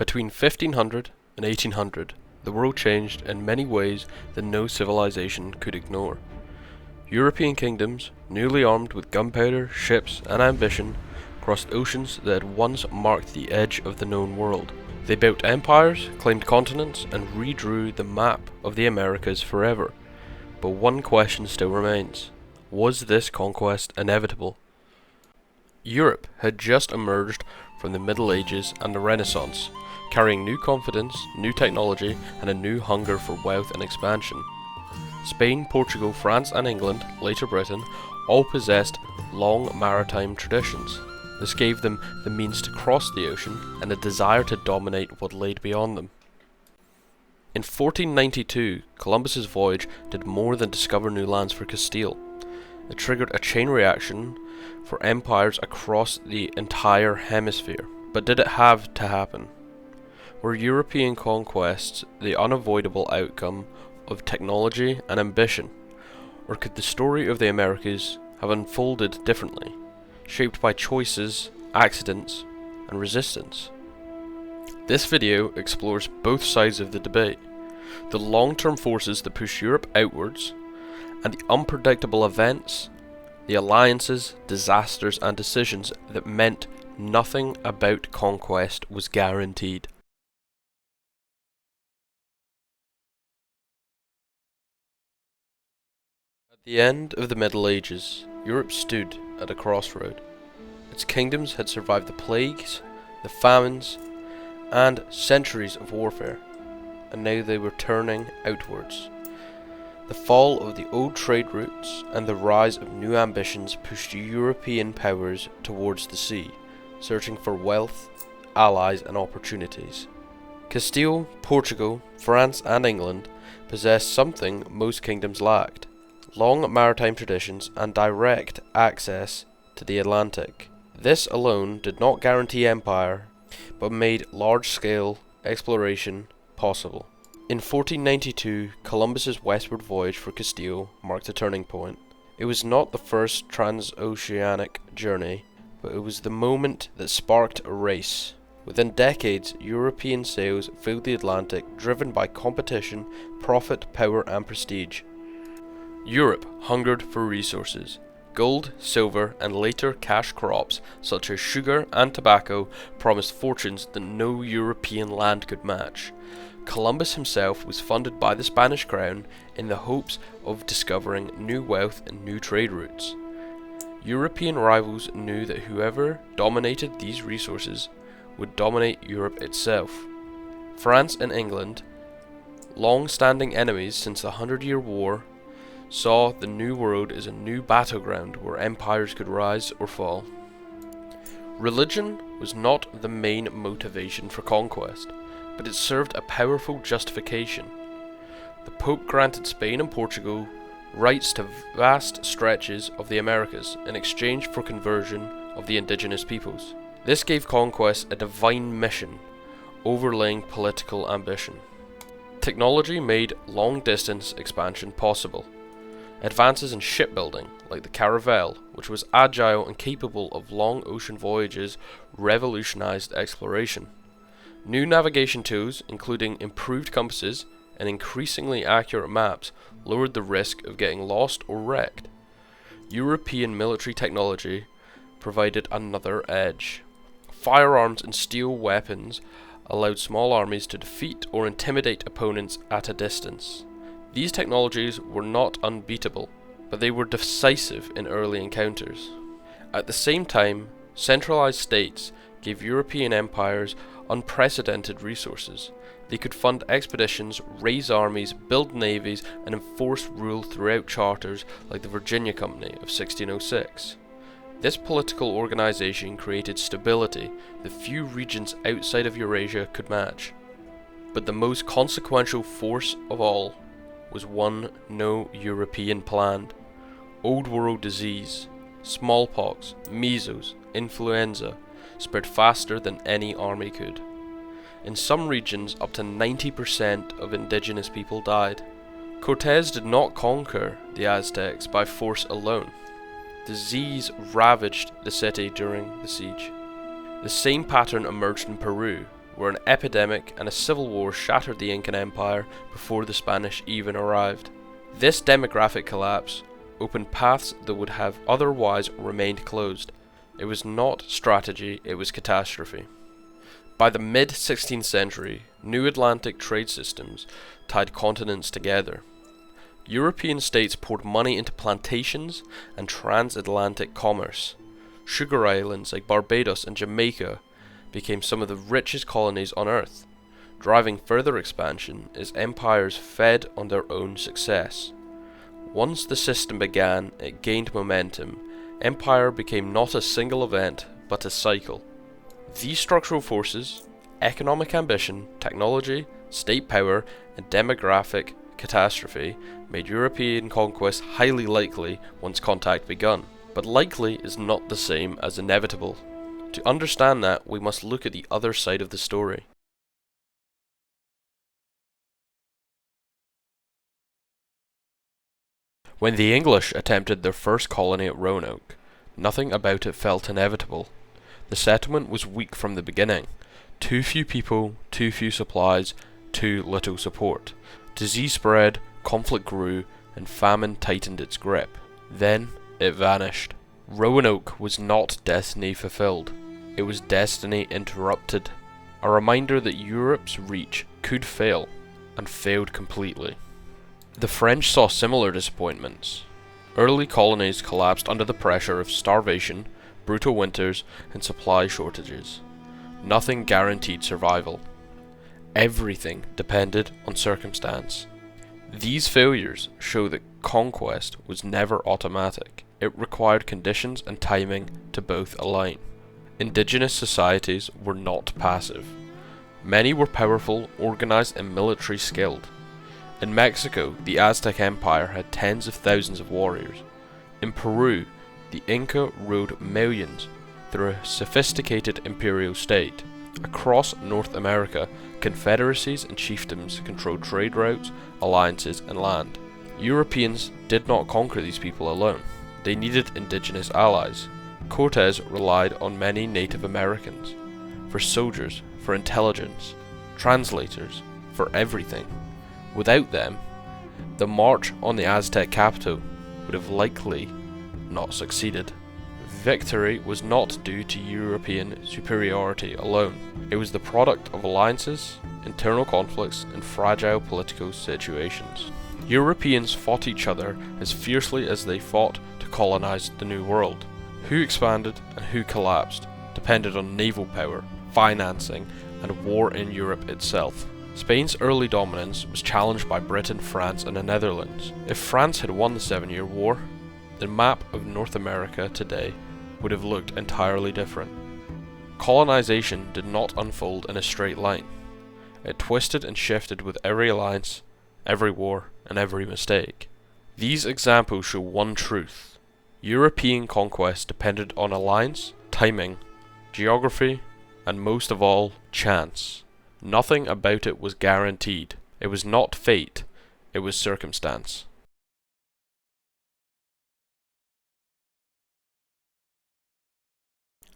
Between 1500 and 1800, the world changed in many ways that no civilization could ignore. European kingdoms, newly armed with gunpowder, ships, and ambition, crossed oceans that had once marked the edge of the known world. They built empires, claimed continents, and redrew the map of the Americas forever. But one question still remains. Was this conquest inevitable? Europe had just emerged from the Middle Ages and the Renaissance, carrying new confidence, new technology, and a new hunger for wealth and expansion. Spain, Portugal, France, and England, later Britain, all possessed long maritime traditions. This gave them the means to cross the ocean and a desire to dominate what laid beyond them. In 1492, Columbus's voyage did more than discover new lands for Castile. It triggered a chain reaction for empires across the entire hemisphere. But did it have to happen? Were European conquests the unavoidable outcome of technology and ambition? Or could the story of the Americas have unfolded differently, shaped by choices, accidents, and resistance? This video explores both sides of the debate, the long-term forces that push Europe outwards, and the unpredictable events, the alliances, disasters, and decisions that meant nothing about conquest was guaranteed. At the end of the Middle Ages, Europe stood at a crossroad. Its kingdoms had survived the plagues, the famines, and centuries of warfare, and now they were turning outwards. The fall of the old trade routes and the rise of new ambitions pushed European powers towards the sea, searching for wealth, allies, and opportunities. Castile, Portugal, France, and England possessed something most kingdoms lacked: long maritime traditions and direct access to the Atlantic. This alone did not guarantee empire, but made large-scale exploration possible. In 1492, Columbus's westward voyage for Castile marked a turning point. It was not the first transoceanic journey, but it was the moment that sparked a race. Within decades, European sails filled the Atlantic, driven by competition, profit, power, and prestige. Europe hungered for resources. Gold, silver, and later cash crops such as sugar and tobacco promised fortunes that no European land could match. Columbus himself was funded by the Spanish crown in the hopes of discovering new wealth and new trade routes. European rivals knew that whoever dominated these resources would dominate Europe itself. France and England, long-standing enemies since the 100-Year War, saw the New World as a new battleground where empires could rise or fall. Religion was not the main motivation for conquest, but it served a powerful justification. The Pope granted Spain and Portugal rights to vast stretches of the Americas in exchange for conversion of the indigenous peoples. This gave conquest a divine mission, overlaying political ambition. Technology made long-distance expansion possible. Advances in shipbuilding, like the caravel, which was agile and capable of long ocean voyages, revolutionized exploration. New navigation tools, including improved compasses and increasingly accurate maps, lowered the risk of getting lost or wrecked. European military technology provided another edge. Firearms and steel weapons allowed small armies to defeat or intimidate opponents at a distance. These technologies were not unbeatable, but they were decisive in early encounters. At the same time, centralized states gave European empires unprecedented resources. They could fund expeditions, raise armies, build navies, and enforce rule throughout charters like the Virginia Company of 1606. This political organization created stability that few regions outside of Eurasia could match. But the most consequential force of all was one no European planned: Old World disease. Smallpox, measles, influenza spread faster than any army could. In some regions, up to 90% of indigenous people died. Cortés did not conquer the Aztecs by force alone. Disease ravaged the city during the siege. The same pattern emerged in Peru, where an epidemic and a civil war shattered the Incan Empire before the Spanish even arrived. This demographic collapse opened paths that would have otherwise remained closed. It was not strategy, it was catastrophe. By the mid-16th century, new Atlantic trade systems tied continents together. European states poured money into plantations and transatlantic commerce. Sugar islands like Barbados and Jamaica became some of the richest colonies on Earth. Driving further expansion as empires fed on their own success. Once the system began, it gained momentum. Empire became not a single event, but a cycle. These structural forces, economic ambition, technology, state power, and demographic catastrophe, made European conquest highly likely once contact begun. But likely is not the same as inevitable. To understand that, we must look at the other side of the story. When the English attempted their first colony at Roanoke, nothing about it felt inevitable. The settlement was weak from the beginning. Too few people, too few supplies, too little support. Disease spread, conflict grew, and famine tightened its grip. Then it vanished. Roanoke was not destiny fulfilled. It was destiny interrupted. A reminder that Europe's reach could fail, and failed completely. The French saw similar disappointments. Early colonies collapsed under the pressure of starvation, brutal winters, and supply shortages. Nothing guaranteed survival. Everything depended on circumstance. These failures show that conquest was never automatic. It required conditions and timing to both align. Indigenous societies were not passive. Many were powerful, organized, and military skilled. In Mexico, the Aztec Empire had tens of thousands of warriors. In Peru, the Inca ruled millions through a sophisticated imperial state. Across North America, confederacies and chiefdoms controlled trade routes, alliances, and land. Europeans did not conquer these people alone. They needed indigenous allies. Cortés relied on many Native Americans for soldiers, for intelligence, translators, for everything. Without them, the march on the Aztec capital would have likely not succeeded. Victory was not due to European superiority alone. It was the product of alliances, internal conflicts, and fragile political situations. Europeans fought each other as fiercely as they fought to colonize the New World. Who expanded and who collapsed depended on naval power, financing, and war in Europe itself. Spain's early dominance was challenged by Britain, France, and the Netherlands. If France had won the 7-Year War, the map of North America today would have looked entirely different. Colonization did not unfold in a straight line. It twisted and shifted with every alliance, every war, and every mistake. These examples show one truth. European conquest depended on alliance, timing, geography, and most of all, chance. Nothing about it was guaranteed. It was not fate, it was circumstance.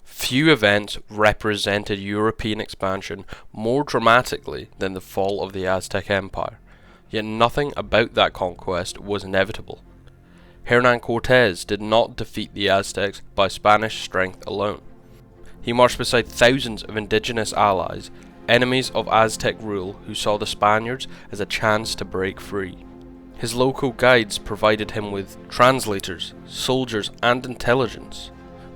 Few events represented European expansion more dramatically than the fall of the Aztec Empire, yet nothing about that conquest was inevitable. Hernán Cortés did not defeat the Aztecs by Spanish strength alone. He marched beside thousands of indigenous allies, enemies of Aztec rule who saw the Spaniards as a chance to break free. His local guides provided him with translators, soldiers, and intelligence.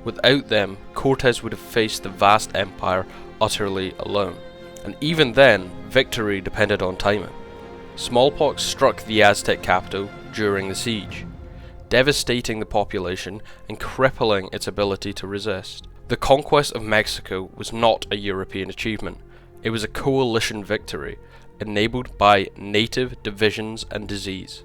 Without them, Cortés would have faced the vast empire utterly alone. And even then, victory depended on timing. Smallpox struck the Aztec capital during the siege, devastating the population and crippling its ability to resist. The conquest of Mexico was not a European achievement. It was a coalition victory, enabled by native divisions and disease.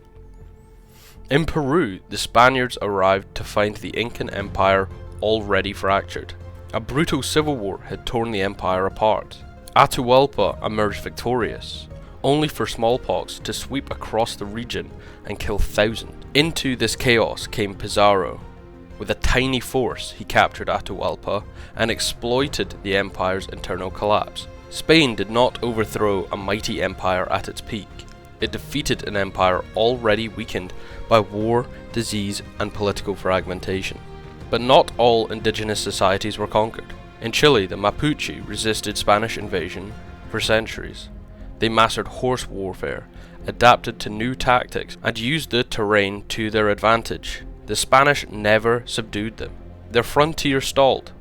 In Peru, the Spaniards arrived to find the Incan Empire already fractured. A brutal civil war had torn the empire apart. Atahualpa emerged victorious, only for smallpox to sweep across the region and kill thousands. Into this chaos came Pizarro. With a tiny force, he captured Atahualpa and exploited the empire's internal collapse. Spain did not overthrow a mighty empire at its peak. It defeated an empire already weakened by war, disease, and political fragmentation. But not all indigenous societies were conquered. In Chile, the Mapuche resisted Spanish invasion for centuries. They mastered horse warfare, adapted to new tactics, and used the terrain to their advantage. The Spanish never subdued them. Their frontier stalled,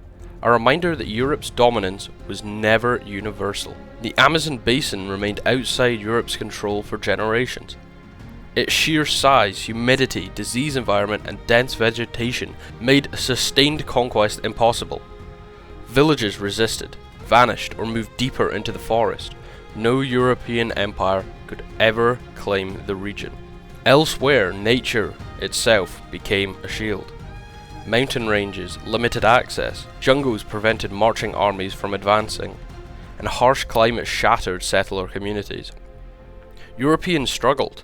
a reminder that Europe's dominance was never universal. The Amazon basin remained outside Europe's control for generations. Its sheer size, humidity, disease environment, and dense vegetation made sustained conquest impossible. Villages resisted, vanished, or moved deeper into the forest. No European empire could ever claim the region. Elsewhere, nature itself became a shield. Mountain ranges limited access, jungles prevented marching armies from advancing, and harsh climates shattered settler communities. Europeans struggled,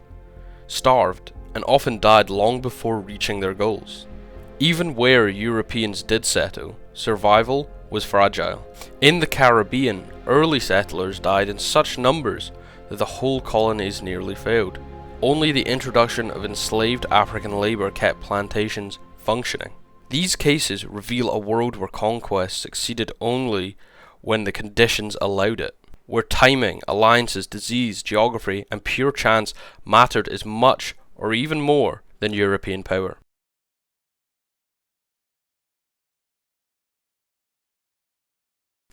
starved, and often died long before reaching their goals. Even where Europeans did settle, survival was fragile. In the Caribbean, early settlers died in such numbers that the whole colonies nearly failed. Only the introduction of enslaved African labor kept plantations functioning. These cases reveal a world where conquest succeeded only when the conditions allowed it, where timing, alliances, disease, geography, and pure chance mattered as much or even more than European power.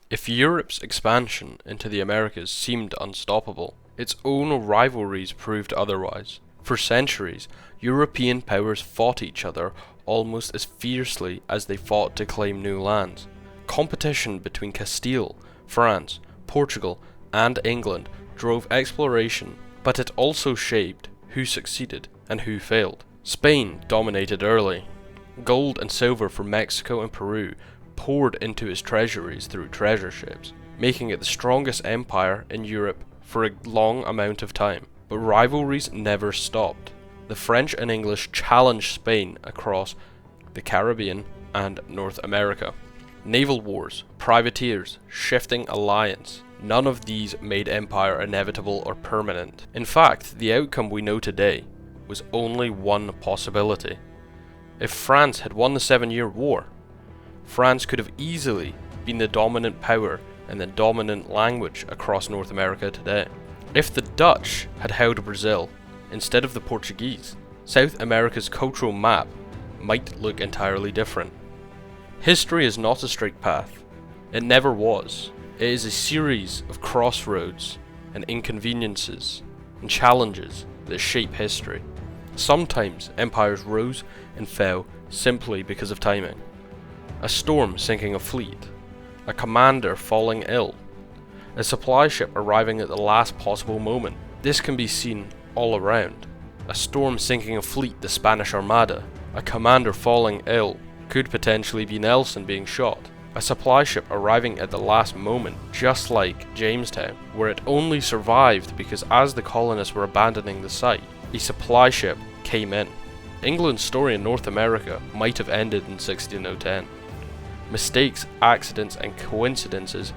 If Europe's expansion into the Americas seemed unstoppable, its own rivalries proved otherwise. For centuries, European powers fought each other almost as fiercely as they fought to claim new lands. Competition between Castile, France, Portugal, and England drove exploration, but it also shaped who succeeded and who failed. Spain dominated early. Gold and silver from Mexico and Peru poured into its treasuries through treasure ships, making it the strongest empire in Europe for a long amount of time. But rivalries never stopped. The French and English challenged Spain across the Caribbean and North America. Naval wars, privateers, shifting alliance, none of these made empire inevitable or permanent. In fact, the outcome we know today was only one possibility. If France had won the 7-Year War, France could have easily been the dominant power and the dominant language across North America today. If the Dutch had held Brazil instead of the Portuguese, South America's cultural map might look entirely different. History is not a straight path. It never was. It is a series of crossroads and inconveniences and challenges that shape history. Sometimes empires rose and fell simply because of timing. A storm sinking a fleet, a commander falling ill, a supply ship arriving at the last possible moment. This can be seen all around. A storm sinking a fleet, the Spanish Armada. A commander falling ill could potentially be Nelson being shot. A supply ship arriving at the last moment, just like Jamestown, where it only survived because as the colonists were abandoning the site, a supply ship came in. England's story in North America might have ended in 1610. Mistakes, accidents, and coincidences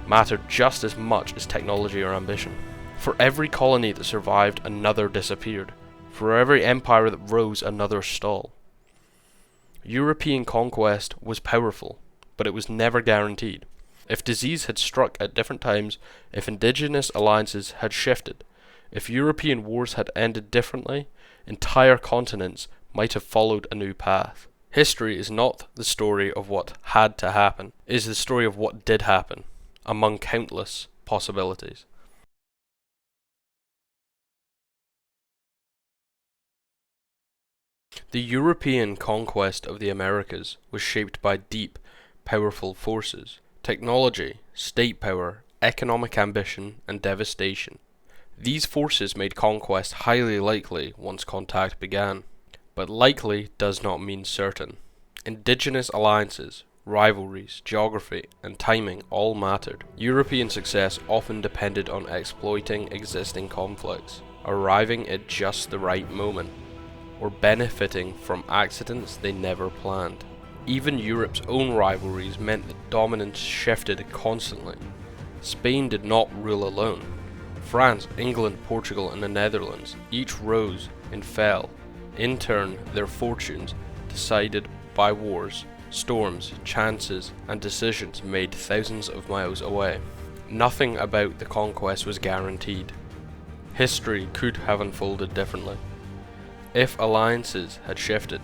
mattered just as much as technology or ambition. For every colony that survived, another disappeared. For every empire that rose, another stalled. European conquest was powerful, but it was never guaranteed. If disease had struck at different times, if indigenous alliances had shifted, if European wars had ended differently, entire continents might have followed a new path. History is not the story of what had to happen, it is the story of what did happen, among countless possibilities. The European conquest of the Americas was shaped by deep, powerful forces: technology, state power, economic ambition, and devastation. These forces made conquest highly likely once contact began. But likely does not mean certain. Indigenous alliances, rivalries, geography, and timing all mattered. European success often depended on exploiting existing conflicts, arriving at just the right moment, or benefiting from accidents they never planned. Even Europe's own rivalries meant that dominance shifted constantly. Spain did not rule alone. France, England, Portugal, and the Netherlands each rose and fell. In turn, their fortunes decided by wars, storms, chances, and decisions made thousands of miles away. Nothing about the conquest was guaranteed. History could have unfolded differently. If alliances had shifted,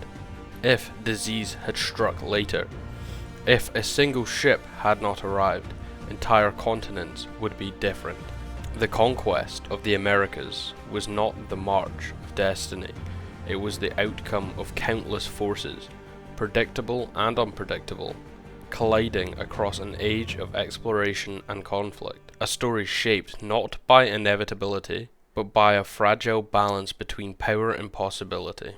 if disease had struck later, if a single ship had not arrived, entire continents would be different. The conquest of the Americas was not the march of destiny, it was the outcome of countless forces, predictable and unpredictable, colliding across an age of exploration and conflict. A story shaped not by inevitability, but by a fragile balance between power and possibility.